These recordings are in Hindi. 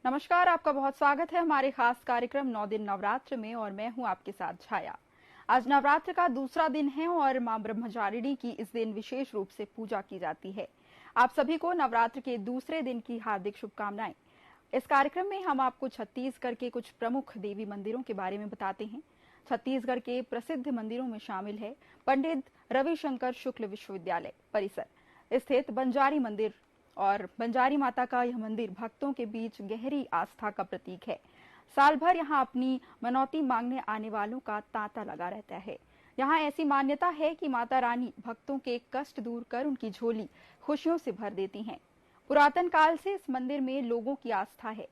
नमस्कार, आपका बहुत स्वागत है हमारे खास कार्यक्रम 9 दिन नवरात्र में और मैं हूं आपके साथ छाया। आज नवरात्र का दूसरा दिन है और मां ब्रह्मचारिणी की इस दिन विशेष रूप से पूजा की जाती है। आप सभी को नवरात्र के दूसरे दिन की हार्दिक शुभकामनाएं। इस कार्यक्रम में हम आपको छत्तीसगढ़ के कुछ प्रमुख देवी मंदिरों के बारे में बताते हैं। छत्तीसगढ़ के प्रसिद्ध मंदिरों में शामिल है पंडित रविशंकर शुक्ल विश्वविद्यालय परिसर स्थित बंजारी मंदिर और बंजारी माता का यह मंदिर भक्तों के बीच गहरी आस्था का प्रतीक है। साल भर यहाँ अपनी मनौती मांगने आने वालों का तांता लगा रहता है। यहाँ ऐसी मान्यता है कि माता रानी भक्तों के कष्ट दूर कर उनकी झोली खुशियों से भर देती हैं। पुरातन काल से इस मंदिर में लोगों की आस्था है।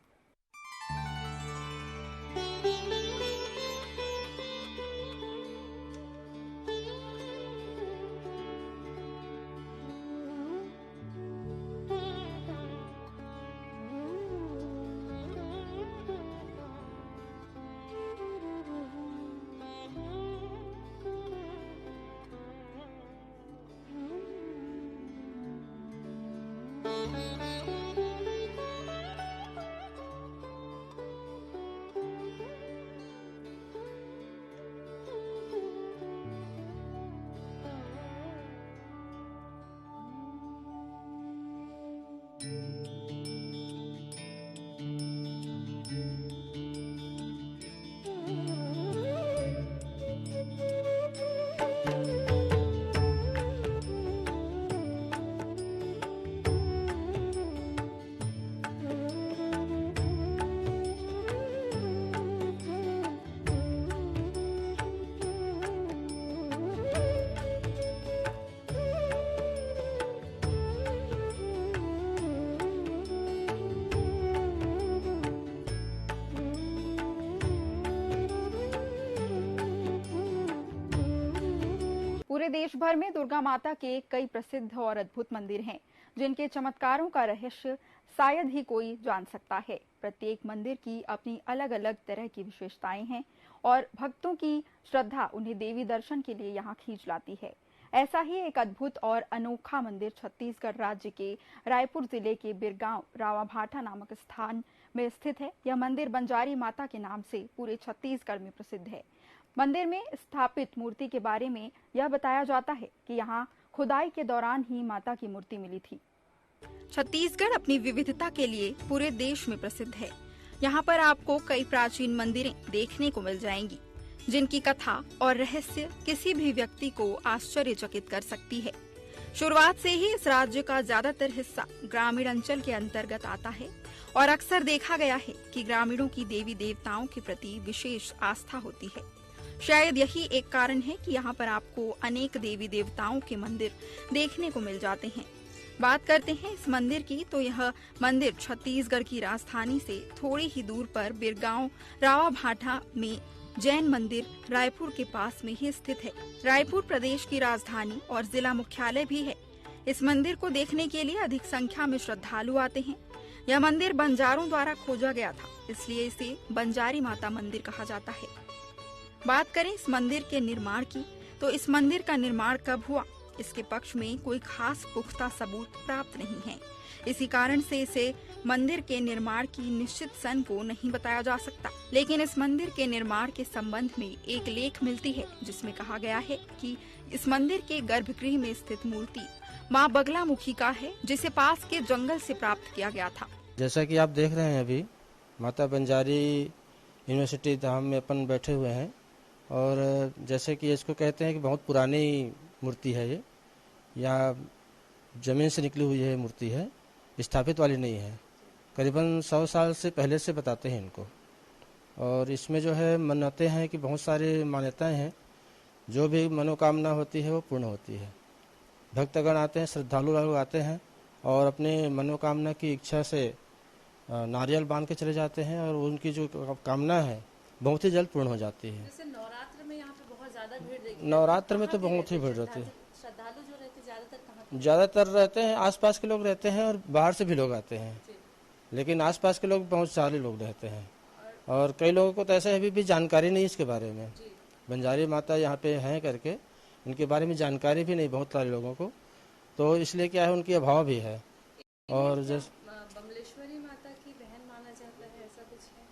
पूरे देश भर में दुर्गा माता के कई प्रसिद्ध और अद्भुत मंदिर हैं, जिनके चमत्कारों का रहस्य शायद ही कोई जान सकता है। प्रत्येक मंदिर की अपनी अलग अलग तरह की विशेषताएं हैं और भक्तों की श्रद्धा उन्हें देवी दर्शन के लिए यहाँ खींच लाती है। ऐसा ही एक अद्भुत और अनोखा मंदिर छत्तीसगढ़ राज्य के रायपुर जिले के बिरगांव रावाभाटा नामक स्थान में स्थित है। यह मंदिर बंजारी माता के नाम से पूरे छत्तीसगढ़ में प्रसिद्ध है। मंदिर में स्थापित मूर्ति के बारे में यह बताया जाता है कि यहाँ खुदाई के दौरान ही माता की मूर्ति मिली थी। छत्तीसगढ़ अपनी विविधता के लिए पूरे देश में प्रसिद्ध है। यहाँ पर आपको कई प्राचीन मंदिरें देखने को मिल जाएंगी, जिनकी कथा और रहस्य किसी भी व्यक्ति को आश्चर्यचकित कर सकती है। शुरुआत से ही इस राज्य का ज्यादातर हिस्सा ग्रामीण अंचल के अंतर्गत आता है और अक्सर देखा गया है कि ग्रामीणों की देवी देवताओं के प्रति विशेष आस्था होती है। शायद यही एक कारण है कि यहाँ पर आपको अनेक देवी देवताओं के मंदिर देखने को मिल जाते हैं। बात करते हैं इस मंदिर की, तो यह मंदिर छत्तीसगढ़ की राजधानी से थोड़ी ही दूर पर बिरगांव रावाभाटा में जैन मंदिर रायपुर के पास में ही स्थित है। रायपुर प्रदेश की राजधानी और जिला मुख्यालय भी है। इस मंदिर को देखने के लिए अधिक संख्या में श्रद्धालु आते हैं। यह मंदिर बंजारों द्वारा खोजा गया था, इसलिए इसे बंजारी माता मंदिर कहा जाता है। बात करें इस मंदिर के निर्माण की, तो इस मंदिर का निर्माण कब हुआ, इसके पक्ष में कोई खास पुख्ता सबूत प्राप्त नहीं है। इसी कारण से इसे मंदिर के निर्माण की निश्चित सन को नहीं बताया जा सकता। लेकिन इस मंदिर के निर्माण के संबंध में एक लेख मिलती है, जिसमें कहा गया है कि इस मंदिर के गर्भगृह में स्थित मूर्ति माँ बगलामुखी का है, जिसे पास के जंगल से प्राप्त किया गया था। जैसा कि आप देख रहे हैं, अभी माता बंजारी यूनिवर्सिटी धाम में अपन बैठे हुए हैं और जैसे कि इसको कहते हैं कि बहुत पुरानी मूर्ति है। ये यहाँ जमीन से निकली हुई है मूर्ति है, स्थापित वाली नहीं है। करीबन 100 साल से पहले से बताते हैं इनको। और इसमें जो है मान्यताएं हैं कि बहुत सारी मान्यताएं हैं, जो भी मनोकामना होती है वो पूर्ण होती है। भक्तगण आते हैं, श्रद्धालु लोग आते हैं और अपने मनोकामना की इच्छा से नारियल बांध के चले जाते हैं और उनकी जो कामना है बहुत ही जल्द पूर्ण हो जाती है। जैसे नवरात्र में यहाँ पे बहुत ज्यादा भीड़ देखी, नवरात्र में तो बहुत ही भीड़ रहती है। श्रद्धालु जो रहते ज्यादातर कहाँ? ज्यादातर रहते हैं आसपास के लोग रहते हैं और बाहर से भी लोग आते हैं, लेकिन आसपास के लोग बहुत सारे लोग रहते हैं। और कई लोगों को तो ऐसे अभी भी जानकारी नहीं इसके बारे में, बंजारी माता यहाँ पे हैं करके इनके बारे में जानकारी भी नहीं बहुत सारे लोगों को, तो इसलिए क्या है उनकी अभाव भी है। और जैसे बमलेश्वरी माता की बहन माना जाता है, ऐसा कुछ है?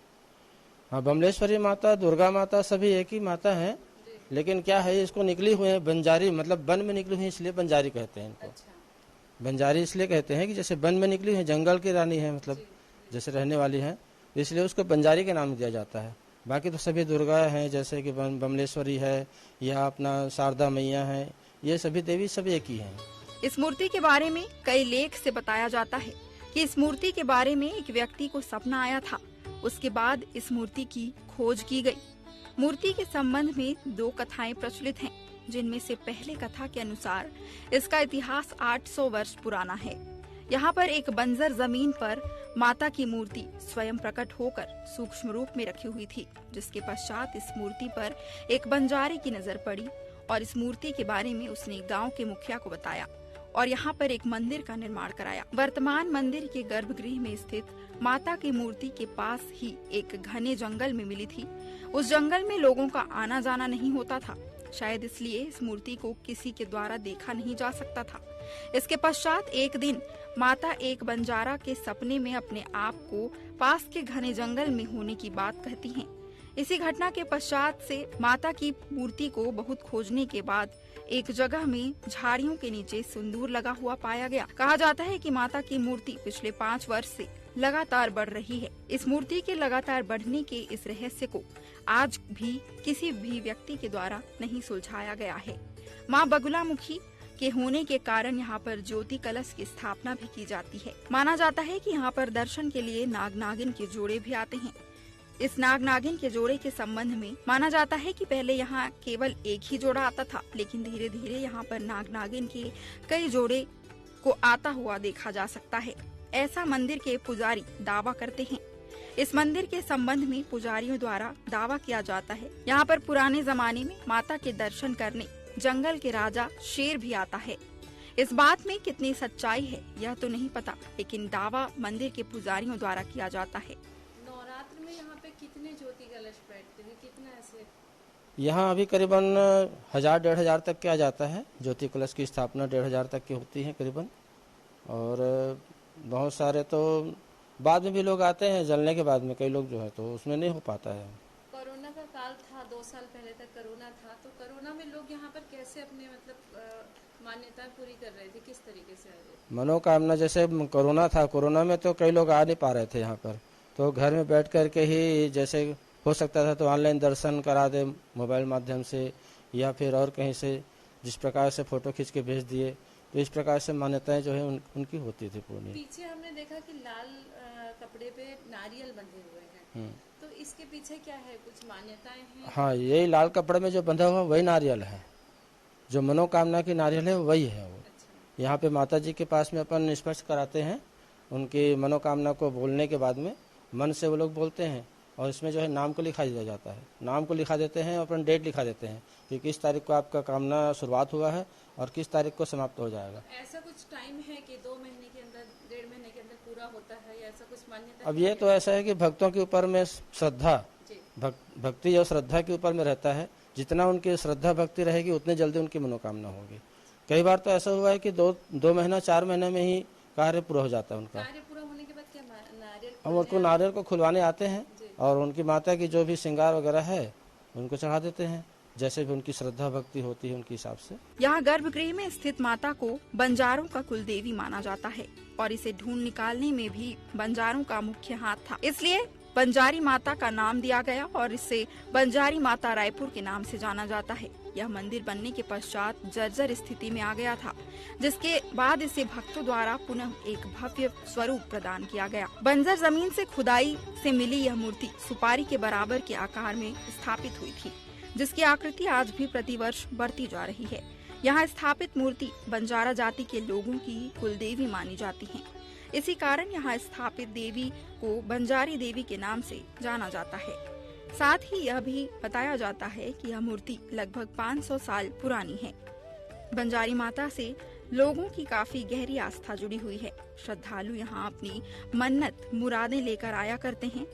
हाँ, बमलेश्वरी माता, दुर्गा माता सभी एक ही माता है, लेकिन क्या है इसको निकली हुई है बंजारी, मतलब वन में निकली हुई है इसलिए बंजारी कहते हैं इनको। अच्छा। बंजारी इसलिए कहते हैं कि जैसे वन में निकली है, जंगल की रानी है, मतलब जैसे रहने वाली है, इसलिए उसको बंजारी के नाम दिया जाता है। बाकी तो सभी दुर्गा हैं, जैसे कि बमलेश्वरी है या अपना शारदा मैया है, ये सभी देवी सभी एक ही हैं। इस मूर्ति के बारे में कई लेख से बताया जाता है कि इस मूर्ति के बारे में एक व्यक्ति को सपना आया था। उसके बाद इस मूर्ति की खोज की गई। मूर्ति के संबंध में 2 कथाएं प्रचलित हैं, जिनमें से पहले कथा के अनुसार इसका इतिहास 800 वर्ष पुराना है। यहाँ पर एक बंजर जमीन पर माता की मूर्ति स्वयं प्रकट होकर सूक्ष्म रूप में रखी हुई थी, जिसके पश्चात इस मूर्ति पर एक बंजारे की नजर पड़ी और इस मूर्ति के बारे में उसने गांव के मुखिया को बताया और यहाँ पर एक मंदिर का निर्माण कराया। वर्तमान मंदिर के गर्भगृह में स्थित माता की मूर्ति के पास ही एक घने जंगल में मिली थी। उस जंगल में लोगों का आना जाना नहीं होता था, शायद इसलिए इस मूर्ति को किसी के द्वारा देखा नहीं जा सकता था। इसके पश्चात एक दिन माता एक बंजारा के सपने में अपने आप को पास के घने जंगल में होने की बात कहती हैं। इसी घटना के पश्चात से माता की मूर्ति को बहुत खोजने के बाद एक जगह में झाड़ियों के नीचे सिंदूर लगा हुआ पाया गया। कहा जाता है कि माता की मूर्ति पिछले 5 वर्ष से लगातार बढ़ रही है। इस मूर्ति के लगातार बढ़ने के इस रहस्य को आज भी किसी भी व्यक्ति के द्वारा नहीं सुलझाया गया है। माँ बगुलामुखी के होने के कारण यहाँ पर ज्योति कलश की स्थापना भी की जाती है। माना जाता है कि यहाँ पर दर्शन के लिए नाग नागिन के जोड़े भी आते हैं। इस नाग नागिन के जोड़े के संबंध में माना जाता है कि पहले यहाँ केवल एक ही जोड़ा आता था, लेकिन धीरे धीरे यहाँ पर नाग नागिन के कई जोड़े को आता हुआ देखा जा सकता है। ऐसा मंदिर के पुजारी दावा करते हैं। इस मंदिर के संबंध में पुजारियों द्वारा दावा किया जाता है, यहाँ पर पुराने जमाने में माता के दर्शन करने जंगल के राजा शेर भी आता है। इस बात में कितनी सच्चाई है यह तो नहीं पता, लेकिन दावा मंदिर के पुजारियों द्वारा किया जाता है। नवरात्र में यहाँ पे कितने ज्योति कलश बैठते हैं, कितना ऐसे? यहाँ अभी करीबन 1000-1500 तक किया जाता है। ज्योति कलश की स्थापना 1500 तक की होती है करीबन, और बहुत सारे तो बाद में भी लोग आते हैं, जलने के बाद में कई लोग जो है तो उसमें नहीं हो पाता है। कोरोना का काल था, 2 साल पहले तक कोरोना था, तो कोरोना में लोग यहाँ पर कैसे अपने मान्यताएं पूरी कर रहे थे, किस तरीके से आ रहे? मनोकामना, जैसे कोरोना था, कोरोना में तो कई लोग आ नहीं पा रहे थे यहाँ पर, तो घर में बैठ कर के ही जैसे हो सकता था तो ऑनलाइन दर्शन करा दे मोबाइल माध्यम से, या फिर और कहीं से जिस प्रकार से फोटो खींच के भेज दिए, तो इस प्रकार से मान्यताएं जो है उनकी होती थी पूरी। पीछे हमने देखा कि लाल कपड़े पे नारियल बंधे हुए हैं, तो इसके पीछे क्या है, कुछ मान्यताएं हैं? हाँ, यही लाल कपड़े में जो बंधा हुआ वही नारियल है, जो मनोकामना की नारियल है वही है वो। अच्छा। यहाँ पे माता जी के पास में अपन स्पर्श कराते हैं, उनकी मनोकामना को बोलने के बाद में मन से वो लोग बोलते हैं, और इसमें जो है नाम को लिखा दिया जाता है। नाम को लिखा देते हैं, अपन डेट लिखा देते हैं कि किस तारीख को आपका कामना शुरुआत हुआ है और किस तारीख को समाप्त हो जाएगा। ऐसा कुछ टाइम है कि 2 महीने के अंदर, 1.5 महीने के अंदर पूरा होता है, या ऐसा कुछ मान्यता? अब ये तो ऐसा है कि भक्तों के ऊपर में श्रद्धा, भक्ति और श्रद्धा के ऊपर में रहता है। जितना उनकी श्रद्धा भक्ति रहेगी उतनी जल्दी उनकी मनोकामना होगी। कई बार तो ऐसा हुआ है कि 2 महीना 4 महीने में ही कार्य पूरा हो जाता है उनका। कार्य पूरा होने के बाद क्या नारियल? हम उनको नारियल को खुलवाने आते हैं और उनकी माता की जो भी श्रृंगार वगैरह है उनको चढ़ा देते हैं, जैसे भी उनकी श्रद्धा भक्ति होती है उनके हिसाब से। यहाँ गर्भगृह में स्थित माता को बंजारों का कुल देवी माना जाता है और इसे ढूंढ निकालने में भी बंजारों का मुख्य हाथ था, इसलिए बंजारी माता का नाम दिया गया और इसे बंजारी माता रायपुर के नाम से जाना जाता है। यह मंदिर बनने के पश्चात जर्जर स्थिति में आ गया था, जिसके बाद इसे भक्तों द्वारा पुनः एक भव्य स्वरूप प्रदान किया गया। बंजर जमीन से खुदाई से मिली यह मूर्ति सुपारी के बराबर के आकार में स्थापित हुई थी, जिसकी आकृति आज भी प्रतिवर्ष बढ़ती जा रही है। यहाँ स्थापित मूर्ति बंजारा जाति के लोगों की कुल देवी मानी जाती है। इसी कारण यहाँ स्थापित देवी को बंजारी देवी के नाम से जाना जाता है। साथ ही यह भी बताया जाता है कि यह मूर्ति लगभग 500 साल पुरानी है। बंजारी माता से लोगों की काफी गहरी आस्था जुड़ी हुई है। श्रद्धालु यहाँ अपनी मन्नत मुरादें लेकर आया करते हैं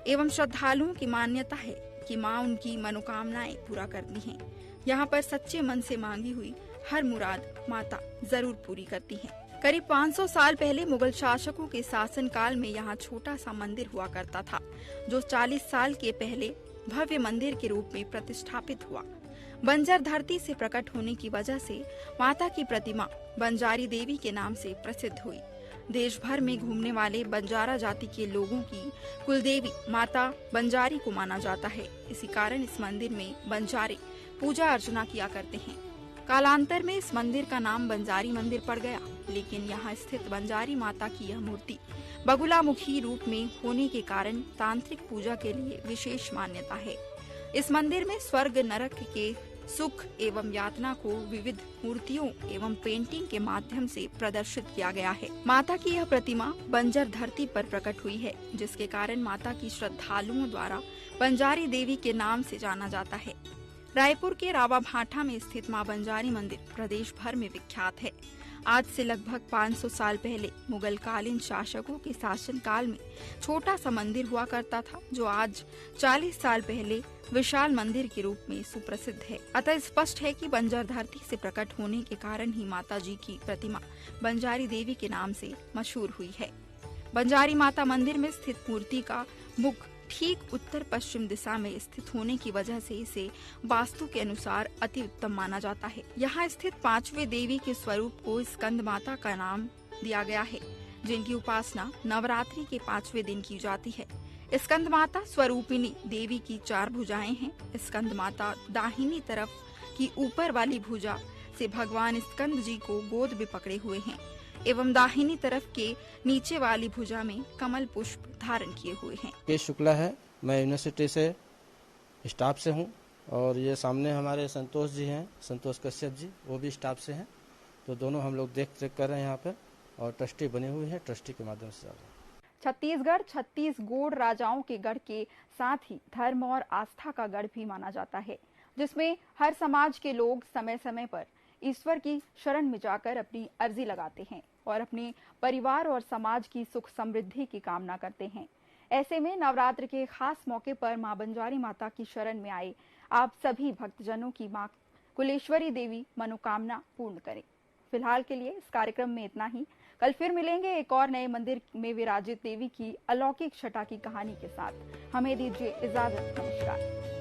एवं श्रद्धालुओं की मान्यता है कि माँ उनकी मनोकामनाएं पूरा करती हैं। यहाँ पर सच्चे मन से मांगी हुई हर मुराद माता जरूर पूरी करती हैं। करीब 500 साल पहले मुगल शासकों के शासनकाल में यहाँ छोटा सा मंदिर हुआ करता था, जो 40 साल के पहले भव्य मंदिर के रूप में प्रतिष्ठापित हुआ। बंजर धरती से प्रकट होने की वजह से माता की प्रतिमा बंजारी देवी के नाम से प्रसिद्ध हुई। देश भर में घूमने वाले बंजारा जाति के लोगों की कुलदेवी माता बंजारी को माना जाता है। इसी कारण इस मंदिर में बंजारे पूजा अर्चना किया करते हैं। कालांतर में इस मंदिर का नाम बंजारी मंदिर पड़ गया, लेकिन यहाँ स्थित बंजारी माता की यह मूर्ति बगुलामुखी रूप में होने के कारण तांत्रिक पूजा के लिए विशेष मान्यता है। इस मंदिर में स्वर्ग नरक के सुख एवं यातना को विविध मूर्तियों एवं पेंटिंग के माध्यम से प्रदर्शित किया गया है। माता की यह प्रतिमा बंजर धरती पर प्रकट हुई है, जिसके कारण माता की श्रद्धालुओं द्वारा बंजारी देवी के नाम से जाना जाता है। रायपुर के रावा भाठा में स्थित मां बंजारी मंदिर प्रदेश भर में विख्यात है। आज से लगभग 500 साल पहले मुगल कालीन शासकों के शासनकाल में छोटा सा मंदिर हुआ करता था, जो आज 40 साल पहले विशाल मंदिर के रूप में सुप्रसिद्ध है। अतः स्पष्ट है कि बंजर धरती से प्रकट होने के कारण ही माता जी की प्रतिमा बंजारी देवी के नाम से मशहूर हुई है। बंजारी माता मंदिर में स्थित मूर्ति का मुख ठीक उत्तर पश्चिम दिशा में स्थित होने की वजह से इसे वास्तु के अनुसार अति उत्तम माना जाता है। यहाँ स्थित 5वें देवी के स्वरूप को स्कंद माता का नाम दिया गया है, जिनकी उपासना नवरात्रि के 5वें दिन की जाती है। स्कंद माता स्वरूपिणी देवी की 4 भुजाएं हैं। स्कंद माता दाहिनी तरफ की ऊपर वाली भुजा से भगवान स्कंद जी को गोद में पकड़े हुए हैं एवं दाहिनी तरफ के नीचे वाली भुजा में कमल पुष्प धारण किए हुए हैं। के शुक्ला है, मैं यूनिवर्सिटी से स्टाफ से हूँ और ये सामने हमारे संतोष जी हैं, संतोष कश्यप जी, वो भी स्टाफ से हैं। तो दोनों हम लोग देख रेख कर रहे हैं यहाँ पर और ट्रस्टी बने हुए हैं, ट्रस्टी के माध्यम से जा रहे हैं। छत्तीसगढ़ 36 गोंड राजाओं के गढ़ के साथ ही धर्म और आस्था का गढ़ भी माना जाता है, जिसमें हर समाज के लोग समय समय पर ईश्वर की शरण में जाकर अपनी अर्जी लगाते हैं और अपने परिवार और समाज की सुख समृद्धि की कामना करते हैं। ऐसे में नवरात्र के खास मौके पर मां बंजारी माता की शरण में आए आप सभी भक्तजनों की मां कुलेश्वरी देवी मनोकामना पूर्ण करें। फिलहाल के लिए इस कार्यक्रम में इतना ही। कल फिर मिलेंगे एक और नए मंदिर में विराजित देवी की अलौकिक छटा की कहानी के साथ। हमें दीजिए इजाजत। नमस्कार।